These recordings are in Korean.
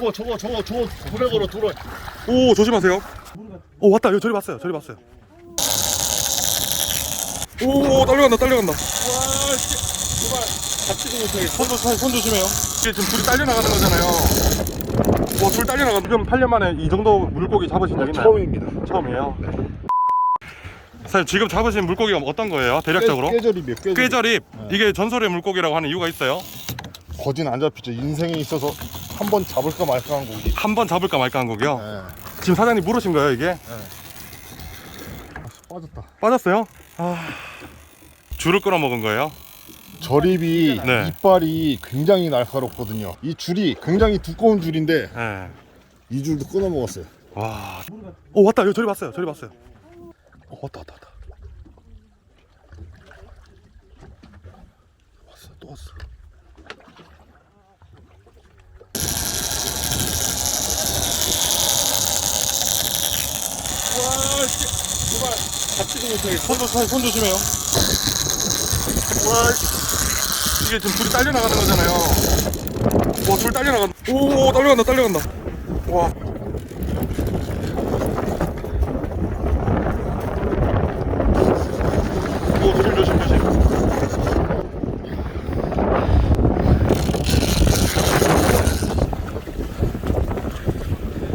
저거 돌에 걸어 돌에. 오, 조심하세요. 오, 왔다. 여기 저리 봤어요. 저리 봤어요. 오, 딸려간다. 와 씨. 제발 잡지도 못하게. 손 조심해요. 이게 지금 둘이 딸려 나가는 거잖아요. 와, 둘 딸려 나가. 지금 8년 만에 이 정도 물고기 잡으신 적 있나요? 처음입니다. 처음이에요. 사장님, 지금 잡으신 물고기가 어떤 거예요? 대략적으로? 꾀절입이요. 꾀절입. 이게 전설의 물고기라고 하는 이유가 있어요? 거진 안 잡히죠. 인생에 있어서 한 번 잡을까 말까 한 고기. 한 번 잡을까 말까 한 거요? 네. 지금 사장님 물으신 거예요, 이게? 빠졌다. 빠졌어요? 아, 줄을 끌어 먹은 거예요? 절입이 네. 이빨이 굉장히 날카롭거든요. 이 줄이 굉장히 두꺼운 줄인데 네. 이 줄도 끊어 먹었어요. 와. 오, 왔다. 여기 저리 봤어요. 저리 봤어요. 왔다. 왔어, 또 왔어. 와 씨. 제발 잡지도 못하게. 손 조심해요. 와 씨. 이게 지금 둘이 딸려 나가는 거잖아요. 와, 둘 딸려 나간다. 오, 딸려간다. 와. 오, 조심.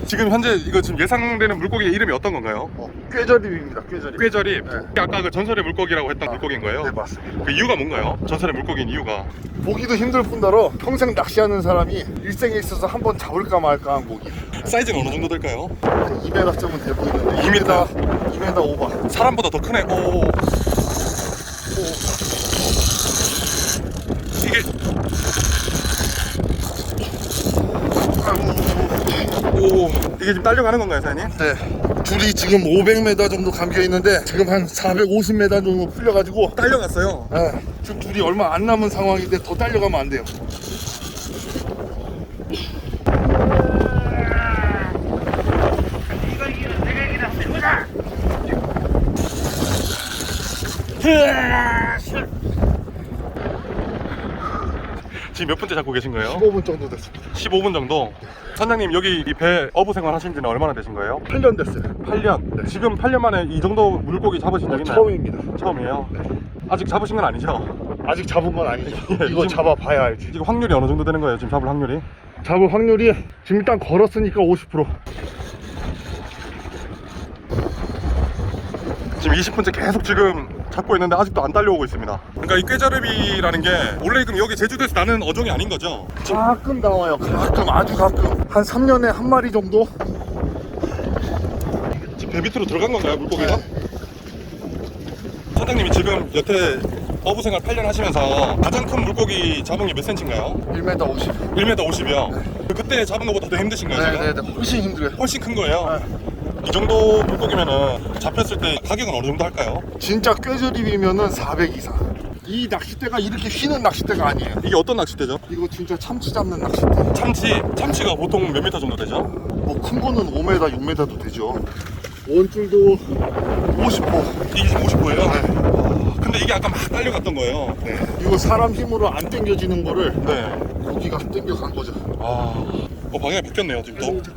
지금 현재 이거 지금 예상되는 물고기 이름이 어떤 건가요? 꾀절입입니다. 꾀절입. 꾀절입. 네. 아까 그 전설의 물고기라고 했던 물고기인 거예요? 네, 맞습니다. 그 이유가 뭔가요? 전설의 물고기인 이유가? 보기도 힘들 뿐더러 평생 낚시하는 사람이 일생에 있어서 한 번 잡을까 말까 한 고기. 사이즈는 어느 정도 될까요? 2m쯤은 돼 보이는데 2m 오버. 사람보다 더 크네. 오. 이게 오, 이게 지금 딸려가는 건가요, 사장님? 네. 줄이 지금 500m 정도 감겨 있는데 지금 한 450m 정도 풀려가지고 딸려갔어요. 네. 지금 줄이 얼마 안 남은 상황인데 더 딸려가면 안 돼요. 지금 몇 분째 잡고 계신 거예요? 15분 정도 됐습니다. 15분 정도. 선장님, 여기 이 배 어부 생활 하신 지는 얼마나 되신 거예요? 8년 됐어요. 8년. 지금 8년 만에 이 정도 물고기 잡으신 적 있나요? 처음입니다. 처음이에요. 아직 잡으신 건 아니죠? 아직 잡은 건 아니죠. 이거 지금- 잡아봐야 알지. 지금 확률이 어느 정도 되는 거예요? 지금 잡을 확률이? 잡을 확률이 지금 일단 걸었으니까 50%. 지금 20분째 계속 지금 잡고 있는데 아직도 안 딸려오고 있습니다. 그러니까 이 꾀자릅이라는 게 원래 그럼 여기 제주도에서 나는 어종이 아닌 거죠? 가끔 나와요. 가끔, 아주 가끔. 한 3년에 한 마리 정도? 지금 배 밑으로 들어간 건가요, 물고기가? 선장님이 지금 여태 어부 생활 8년 하시면서 가장 큰 물고기 잡은 게 몇 cm인가요? 1m 50. 1m 50이요? 그때 잡은 것보다 더 힘드신 거예요, 지금? 네네네. 훨씬 힘들어요. 훨씬 큰 거예요? 이 정도 물고기면은 잡혔을 때 가격은 어느 정도 할까요? 진짜 꾀절입이면은 400 이상. 이 낚싯대가 이렇게 휘는 낚싯대가 아니에요. 이게 어떤 낚싯대죠? 이거 진짜 참치 잡는 낚싯대. 참치가 보통 몇 미터 정도 되죠? 뭐 큰 거는 5m, 6m도 되죠. 원줄도 50호. 이게 지금 50호예요? 네. 근데 이게 아까 막 딸려갔던 거예요. 네. 이거 사람 힘으로 안 당겨지는 거를 네. 고기가 당겨간 거죠. 방향이 바뀌었네요, 지금 또.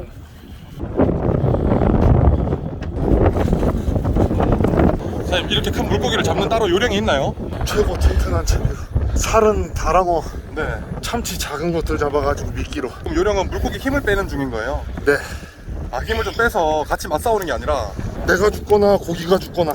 사장님, 이렇게 큰 물고기를 잡는 따로 요령이 있나요? 최고 튼튼한 채비. 살은 다랑어, 네. 참치 작은 것들 잡아가지고 미끼로. 그럼 요령은 물고기 힘을 빼는 중인 거예요? 네. 힘을 좀 빼서 같이 맞싸우는 게 아니라. 내가 죽거나 고기가 죽거나.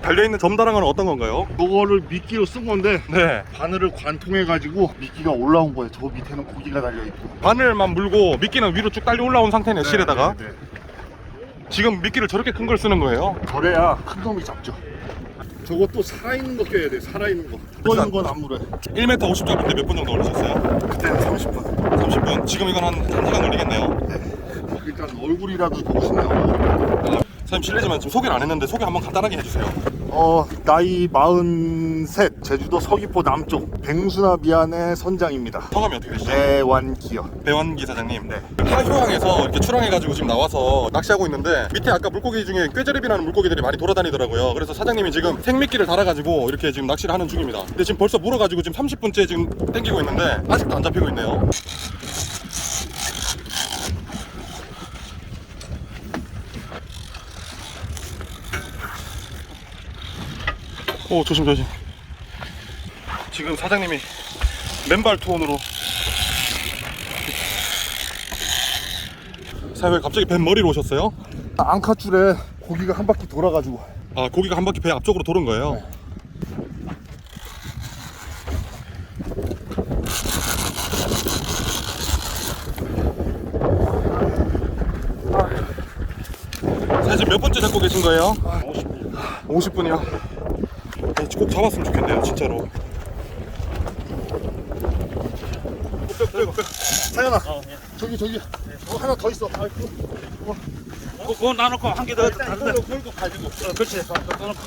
달려있는 점다랑어는 어떤 건가요? 그거를 미끼로 쓴 건데 네. 바늘을 관통해가지고 미끼가 올라온 거예요. 저 밑에는 고기가 달려있고. 바늘만 물고 미끼는 위로 쭉 딸려 올라온 상태네, 실에다가. 네. 지금 미끼를 저렇게 큰 걸 쓰는 거예요? 그래야 큰 놈이 잡죠. 저것도 살아있는 거 껴야 돼. 살아있는 거. 떠있는 건 안 물어요. 1m 50 잡을 때 몇 분 정도 걸리셨어요? 그때는 30분. 30분? 지금 이건 한 1시간 걸리겠네요. 일단 얼굴이라도 보고 싶네요. 사장님 실례지만 지금 소개를 안 했는데 소개 한번 간단하게 해주세요. 나이 43, 제주도 서귀포 남쪽 뱅수나 미안의 선장입니다. 성함이 어떻게 되시죠? 대완기요. 배완기 사장님. 네. 하효항에서 이렇게 출항해가지고 지금 나와서 낚시하고 있는데 밑에 아까 물고기 중에 꾀제랩이라는 물고기들이 많이 돌아다니더라고요. 그래서 사장님이 지금 생미끼를 달아가지고 이렇게 지금 낚시를 하는 중입니다. 근데 지금 벌써 물어가지고 지금 30분째 지금 땡기고 있는데 아직도 안 잡히고 있네요. 오, 조심. 지금 사장님이 맨발 투혼으로. 사장님 왜 갑자기 배 머리로 오셨어요? 앙카줄에 고기가 한 바퀴 돌아가지고. 아, 고기가 한 바퀴 배 앞쪽으로 도는 거예요? 네. 사장님 지금 몇 번째 잡고 계신 거예요? 50분이요? 꼭 잡았으면 좋겠네요, 진짜로. 사연아, 저기 하나 더 있어. 그거 나놓고 한 개 더 다른데 걸고 가지고. 그렇지. 나놓고.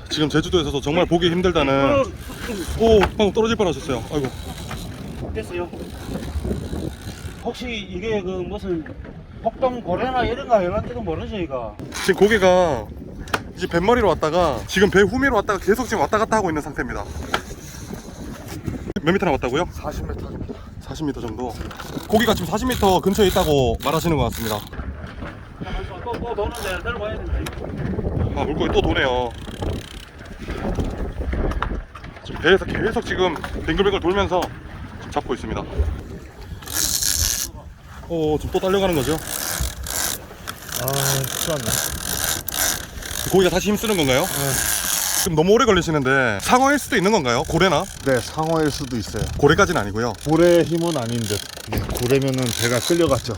지금 제주도에서도 정말 보기 힘들다는. 오, 방금 떨어질 뻔하셨어요. 아이고. 됐어요. 혹시 이게 그 무슨 폭동 고래나 이런 거 해놨지도 모르죠 이거. 지금 고기가 이제 뱃머리로 왔다가 지금 배 후미로 왔다가 계속 지금 왔다 갔다 하고 있는 상태입니다. 몇 미터 남았다고요? 40m 정도. 40m 정도. 고기가 지금 40m 근처에 있다고 말하시는 것 같습니다. 또 도는데 내려와야 된다. 아, 물고기 또 도네요. 지금 배에서 계속 지금 뱅글뱅글 돌면서 지금 잡고 있습니다. 오, 지금 또 딸려가는 거죠? 큰일 났네. 고기가 다시 힘쓰는 건가요? 지금 너무 오래 걸리시는데 상어일 수도 있는 건가요? 고래나? 네, 상어일 수도 있어요. 고래까지는 아니고요. 고래 힘은 아닌 듯. 고래면은 배가 끌려갔죠.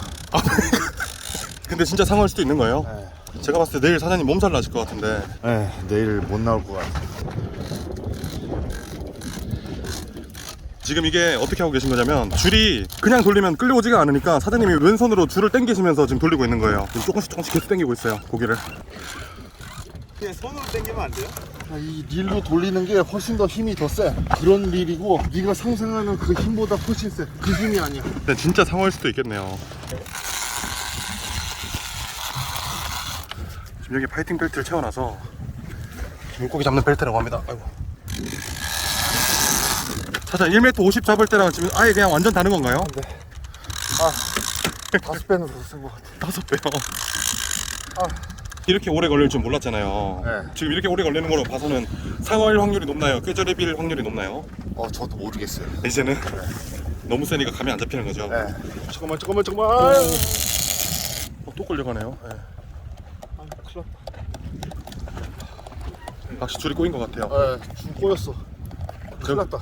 근데 진짜 상어일 수도 있는 거예요? 네. 제가 봤을 때 내일 사장님 몸살 나실 것 같은데. 네, 내일 못 나올 것 같아요. 지금 이게 어떻게 하고 계신 거냐면 줄이 그냥 돌리면 끌려오지가 않으니까 사장님이 왼손으로 줄을 당기시면서 지금 돌리고 있는 거예요. 지금 조금씩 계속 당기고 있어요, 고기를. 그냥 손으로 당기면 안 돼요? 이 릴로 돌리는 게 훨씬 더 힘이 더 세. 그런 릴이고 네가 상상하는 그 힘보다 훨씬 세. 그 힘이 아니야. 근데 진짜 상어일 수도 있겠네요. 지금 여기 파이팅 벨트를 채워놔서 물고기 잡는 벨트라고 합니다. 아이고. 사장님 1m 50 잡을 때랑 지금 아예 그냥 완전 다른 건가요? 네. 5배는 더 쓴 것 같아. 5배요. 아. 이렇게 오래 걸릴 줄 몰랐잖아요. 네. 지금 이렇게 오래 걸리는 걸로 봐서는 상어일 확률이 높나요? 꾀저랩일 확률이 높나요? 저도 모르겠어요. 이제는 너무 세니까 감이 안 잡히는 거죠. 네. 잠깐만. 또 끌려가네요. 네. 큰일 낚시 줄이 꼬인 것 같아요. 났다. 줄 꼬였어. 큰일 났다.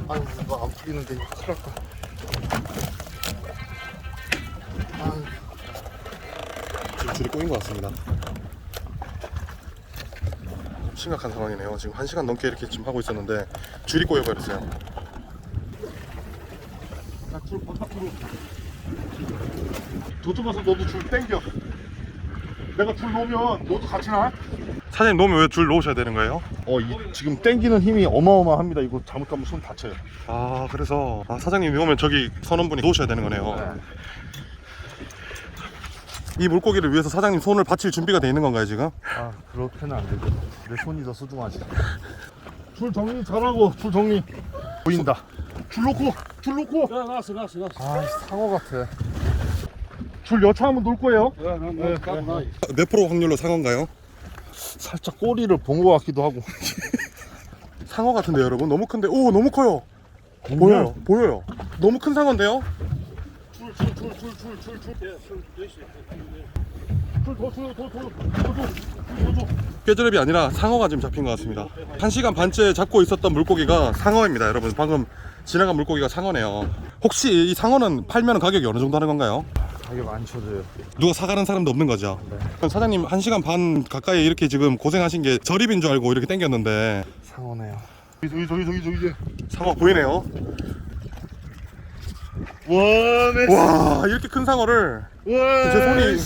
아유, 이거 안 풀리는데 이거 큰일 났다. 아유. 지금 줄이 꼬인 것 같습니다. 심각한 상황이네요. 지금 1시간 넘게 이렇게 지금 하고 있었는데 줄이 꼬여버렸어요. 줄 바깥으로. 도둑아서 너도 줄 땡겨. 내가 줄 놓으면 너도 같이 나? 사장님 놓으면 왜 줄 놓으셔야 되는 거예요? 지금 땡기는 힘이 어마어마합니다. 이거 잘못하면 손 다쳐요. 아, 그래서 사장님 놓으면 저기 선원분이 놓으셔야 되는 거네요. 네. 이 물고기를 위해서 사장님 손을 바칠 준비가 돼 있는 건가요 지금? 그렇게는 안 되죠. 내 손이 더 소중하지. 줄 정리 잘하고, 줄 정리. 보인다. 줄 놓고. 야, 나왔어. 상어 같아. 줄 여차하면 놓을 거예요. 나. 몇 프로 확률로 상어인가요? 살짝 꼬리를 본 것 같기도 하고. 상어 같은데 여러분 너무 큰데 오 너무 커요. 보여요. 너무 큰 상어인데요? 꾀저랩이 아니라 상어가 지금 잡힌 것 같습니다. 1시간 반째 잡고 있었던 물고기가 상어입니다. 여러분 방금 지나간 물고기가 상어네요. 혹시 이 상어는 팔면 가격이 어느 정도 하는 건가요? 가격 안 쳐줘요. 누가 사가는 사람도 없는 거죠? 네. 그럼 사장님 1시간 반 가까이 이렇게 지금 고생하신 게 저립인 줄 알고 이렇게 땡겼는데 상어네요. 저기. 상어 보이네요. 와, 와, 이렇게 큰 상어를 와, 제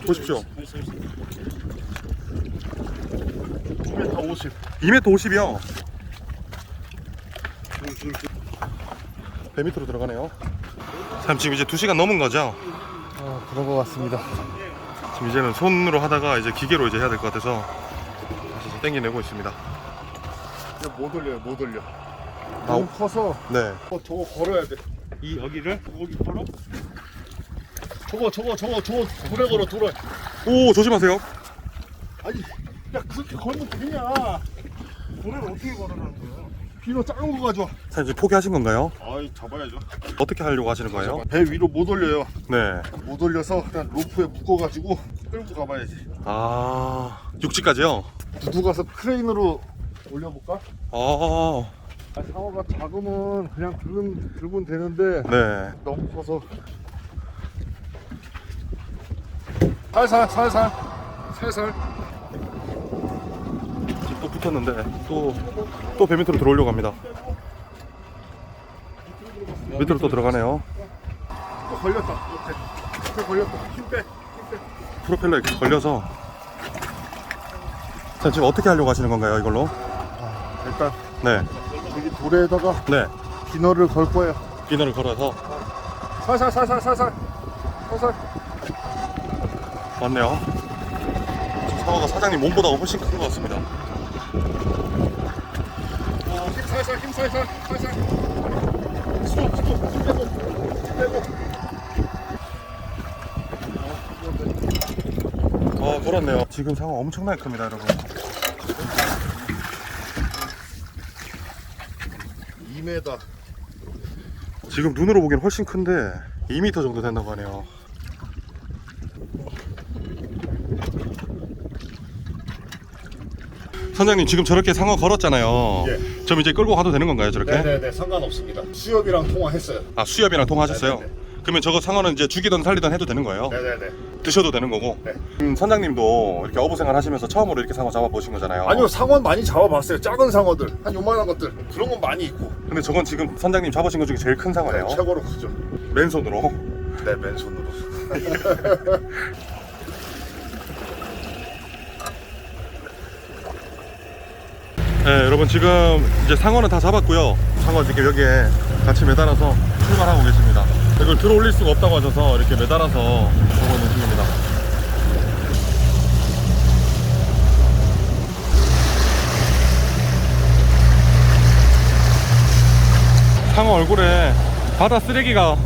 보십시오. 2m 50. 2m 50이요. 배 밑으로 들어가네요. 참 지금 이제 2시간 넘은 거죠? 그런 것 같습니다. 지금 이제는 손으로 하다가 이제 기계로 이제 해야 될 것 같아서 다시 땡겨내고 있습니다. 못 올려요, 못 올려. 너무 커서 네. 저거 걸어야 돼. 이 여기를 여기 걸어? 저거 돌에 걸어, 돌에. 오, 조심하세요. 아니, 야, 그렇게 걸면 되냐? 돌을 어떻게 걸으라는 거야? 비너 작은 거 가져와. 사장님 이제 포기하신 건가요? 아이, 잡아야죠. 어떻게 하려고 하시는 거예요? 배 위로 못 올려요. 네. 못 올려서 그냥 로프에 묶어가지고 끌고 가봐야지. 아, 육지까지요? 구두 가서 크레인으로 올려볼까? 아, 상어가 작으면 그냥 들면 되는데 네. 너무 커서 살살 지금 또 붙었는데 또 배 밑으로 들어오려고 합니다. 밑으로 또 들어가네요. 또 걸렸다. 옆에 걸렸다. 힘빼. 프로펠러에 걸려서. 자, 지금 어떻게 하려고 하시는 건가요, 이걸로? 일단 네. 여기 돌에다가 네. 비너를 걸 거예요. 비너를 걸어서. 살살 맞네요. 지금 상어가 사장님 몸보다 훨씬 큰 것 같습니다. 힘 살살 스톱 힘 빼고 걸었네요. 지금 상어 엄청나게 큽니다, 여러분. 2m. 지금 눈으로 보기엔 훨씬 큰데 2m 정도 된다고 하네요. 선장님 지금 저렇게 상어 걸었잖아요. 예. 좀 이제 끌고 가도 되는 건가요, 저렇게? 네네네, 상관없습니다. 수협이랑 통화했어요. 아, 수협이랑 통화하셨어요? 네네네. 그러면 저거 상어는 이제 죽이든 살리든 해도 되는 거예요? 네네네. 드셔도 되는 거고? 네. 선장님도 이렇게 어부생활 하시면서 처음으로 이렇게 상어 잡아보신 거잖아요. 아니요, 상어는 많이 잡아봤어요. 작은 상어들, 한 요만한 것들 그런 건 많이 있고. 근데 저건 지금 선장님 잡으신 것 중에 제일 큰 상어예요. 최고로 크죠. 맨손으로. 네, 맨손으로. 네, 여러분 지금 이제 상어는 다 잡았고요. 상어 지금 여기에 같이 매달아서 출발하고 계십니다. 이걸 들어 올릴 수가 없다고 하셔서 이렇게 매달아서 보고 있는 중입니다. 상어 얼굴에 바다 쓰레기가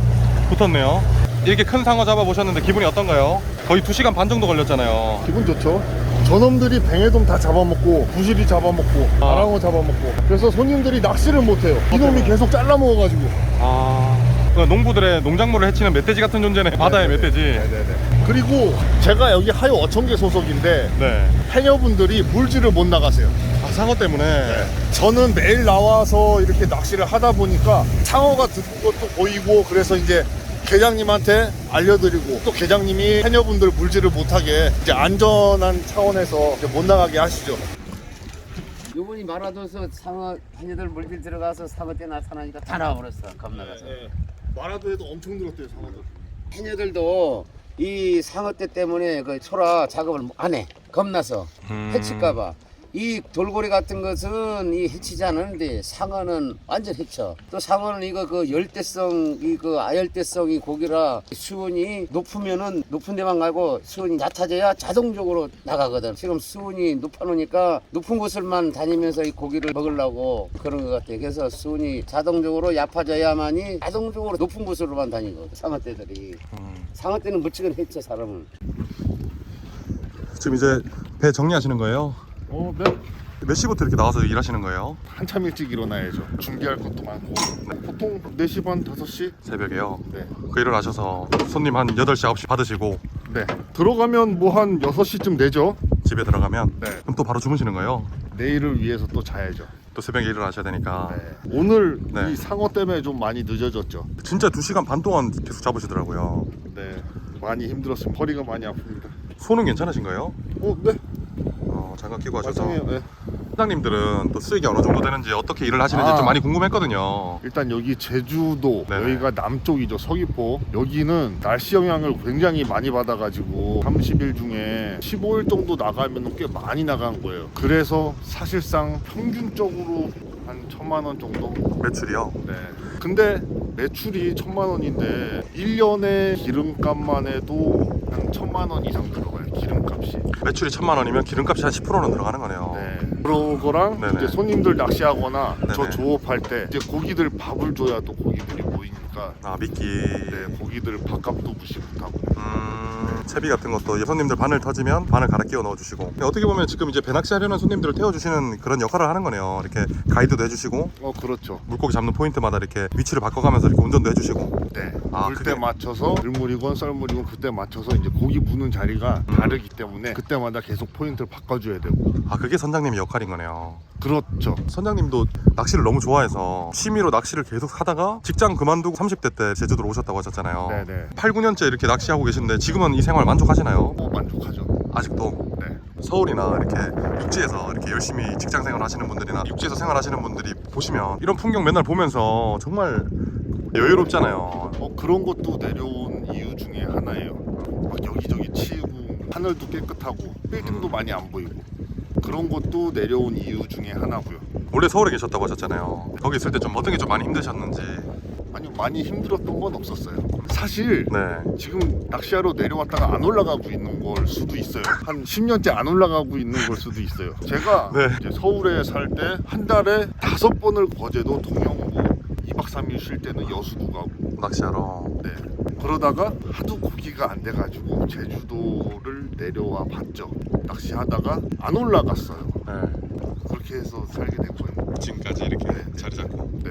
붙었네요. 이렇게 큰 상어 잡아보셨는데 기분이 어떤가요? 거의 2시간 반 정도 걸렸잖아요. 기분 좋죠. 저놈들이 뱅에돔 다 잡아먹고 부시리 잡아먹고 아랑어 잡아먹고 그래서 손님들이 낚시를 못해요. 이놈이 계속 잘라먹어가지고. 그러니까 농부들의 농작물을 해치는 멧돼지 같은 존재네. 바다의 멧돼지. 네네네. 그리고 제가 여기 하요 어청계 소속인데 네. 해녀분들이 물질을 못 나가세요. 아, 상어 때문에. 저는 매일 나와서 이렇게 낚시를 하다 보니까 상어가 드는 것도 보이고 그래서 이제 계장님한테 알려드리고 또 계장님이 해녀분들 물질을 못하게 이제 안전한 차원에서 이제 못 나가게 하시죠. 요번이 마라도서 상어 해녀들 물질 들어가서 상어 때 나타나니까 다 나와버렸어. 겁나가서. 마라도에도 엄청 들었대요, 상어들. 해녀들도 이 상어 때 때문에 그 소라 작업을 안 해. 겁나서 해칠까봐. 이 돌고래 같은 것은 이 해치지 않는데 상어는 완전 해쳐. 또 상어는 이거 그 열대성 이거 아열대성이 고기라 수온이 높으면은 높은 데만 가고 수온이 낮아져야 자동적으로 나가거든. 지금 수온이 높아놓으니까 높은 곳을만 다니면서 이 고기를 먹으려고 그런 것 같아. 그래서 수온이 자동적으로 얕아져야만이 자동적으로 높은 곳으로만 다니거든. 상어 떼들이. 상어 떼는 무척은 해쳐 사람은. 지금 이제 배 정리하시는 거예요? 네. 몇 시부터 이렇게 나와서 일하시는 거예요? 한참 일찍 일어나야죠. 준비할 것도 많고. 보통 4시 반, 5시? 새벽에요? 네. 그 일어나셔서 손님 한 8시, 9시 받으시고 네. 들어가면 뭐 한 6시쯤 되죠? 집에 들어가면 네. 그럼 또 바로 주무시는 거예요? 내일을 위해서 또 자야죠. 또 새벽에 일어나셔야 되니까. 네. 오늘 네. 이 상어 때문에 좀 많이 늦어졌죠. 진짜 2시간 반 동안 계속 잡으시더라고요. 네. 많이 힘들었습니다. 허리가 많이 아픕니다. 손은 괜찮으신 거예요? 네. 장갑 끼고 하셔서. 말씀해요. 네. 사장님들은 또 수익이 어느 정도 되는지 어떻게 일을 하시는지 아. 좀 많이 궁금했거든요. 일단 여기 제주도 네네. 여기가 남쪽이죠. 서귀포. 여기는 날씨 영향을 굉장히 많이 받아가지고 30일 중에 15일 정도 나가면 꽤 많이 나간 거예요. 그래서 사실상 평균적으로 한 1,000만 원 정도. 매출이요? 네. 근데 매출이 1,000만 원인데 1년에 기름값만 해도 한 1,000만 원 이상 들어가요. 기름값이. 매출이 1,000만 원이면 기름값이 한 10%는 들어가는 거네요. 네. 그런 거랑 네네. 이제 손님들 낚시하거나 저 네네. 조업할 때 이제 고기들 밥을 줘야 또 고기들이 보이니까 아, 미끼. 네, 고기들 밥값도 무시 못하고. 채비 같은 것도 이제 손님들 바늘 터지면 바늘 갈아 끼워 넣어주시고, 어떻게 보면 지금 이제 배낚시 하려는 손님들을 태워주시는 그런 역할을 하는 거네요. 이렇게 가이드도 해주시고 그렇죠. 물고기 잡는 포인트마다 이렇게 위치를 바꿔가면서 이렇게 운전도 해주시고. 네. 아, 그때 그게- 맞춰서 들물이건 썰물이건 그때 맞춰서 이제 고기 무는 자리가 다르기 때문에 그때마다 계속 포인트를 바꿔줘야 되고. 아, 그게 선장님의 역할인 거네요. 그렇죠. 선장님도 낚시를 너무 좋아해서 취미로 낚시를 계속 하다가 직장 그만두고 30대 때 제주도로 오셨다고 하셨잖아요. 네네. 8, 9년째 이렇게 낚시하고 계신데 지금은 이 생활 만족하시나요? 만족하죠. 아직도? 네. 서울이나 이렇게 육지에서 이렇게 열심히 직장 생활 하시는 분들이나 육지에서 생활하시는 분들이 보시면 이런 풍경 맨날 보면서 정말 여유롭잖아요. 그런 것도 내려온 이유 중에 하나예요. 막 여기저기 치이고 하늘도 깨끗하고 빌딩도 많이 안 보이고 그런 것도 내려온 이유 중에 하나고요. 원래 서울에 계셨다고 하셨잖아요. 거기 있을 때 좀 어떤 게 좀 많이 힘드셨는지. 아니요, 많이 힘들었던 건 없었어요. 사실 네. 지금 낚시하러 내려왔다가 안 올라가고 있는 걸 수도 있어요. 한 10년째 안 올라가고 있는 걸 수도 있어요. 제가 네. 이제 서울에 살 때 한 달에 5번을 거제도 통영 오고 2박 3일 쉴 때는 여수도 가고. 낚시하러. 네. 그러다가 하도 고기가 안 돼가지고 제주도를 내려와 봤죠. 낚시하다가 안 올라갔어요. 네. 그렇게 해서 살게 된 거예요. 지금까지 이렇게 자리 잡고. 네.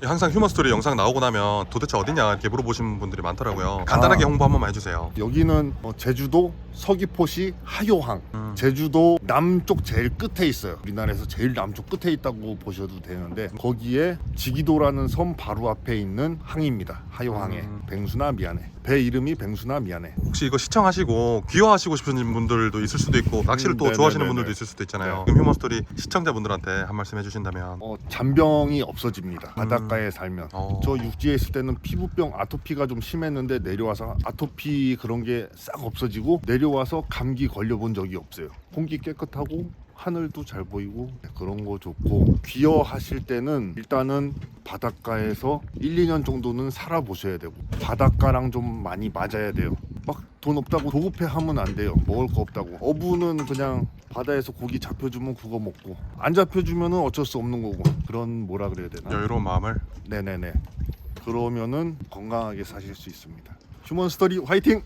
항상 휴먼스토리 영상 나오고 나면 도대체 어디냐 이렇게 물어보시는 분들이 많더라고요. 간단하게 홍보 한 번만 해주세요. 여기는 제주도 서귀포시 하요항. 제주도 남쪽 제일 끝에 있어요. 우리나라에서 제일 남쪽 끝에 있다고 보셔도 되는데 거기에 지기도라는 섬 바로 앞에 있는 항입니다. 하요항에. 뱅수나 미안해. 배 이름이 뱅수나 미안해. 혹시 이거 시청하시고 귀화하시고 싶으신 분들도 있을 수도 있고 낚시를 또 좋아하시는 네네네네. 분들도 있을 수도 있잖아요. 네. 그럼 휴먼스토리 시청자분들한테 한 말씀 해주신다면. 잔병이 없어집니다. 바닷가에 살면. 어. 저 육지에 있을 때는 피부병 아토피가 좀 심했는데 내려와서 아토피 그런 게 싹 없어지고 내려와서 감기 걸려본 적이 없어요. 공기 깨끗하고 하늘도 잘 보이고 그런 거 좋고, 귀여하실 때는 일단은 바닷가에서 1, 2년 정도는 살아보셔야 되고 바닷가랑 좀 많이 맞아야 돼요. 막 돈 없다고 도급해 하면 안 돼요. 먹을 거 없다고. 어부는 그냥 바다에서 고기 잡혀주면 그거 먹고 안 잡혀주면은 어쩔 수 없는 거고, 그런 뭐라 그래야 되나? 여유로운 마음을. 네네네. 그러면은 건강하게 사실 수 있습니다. 휴먼스토리 화이팅!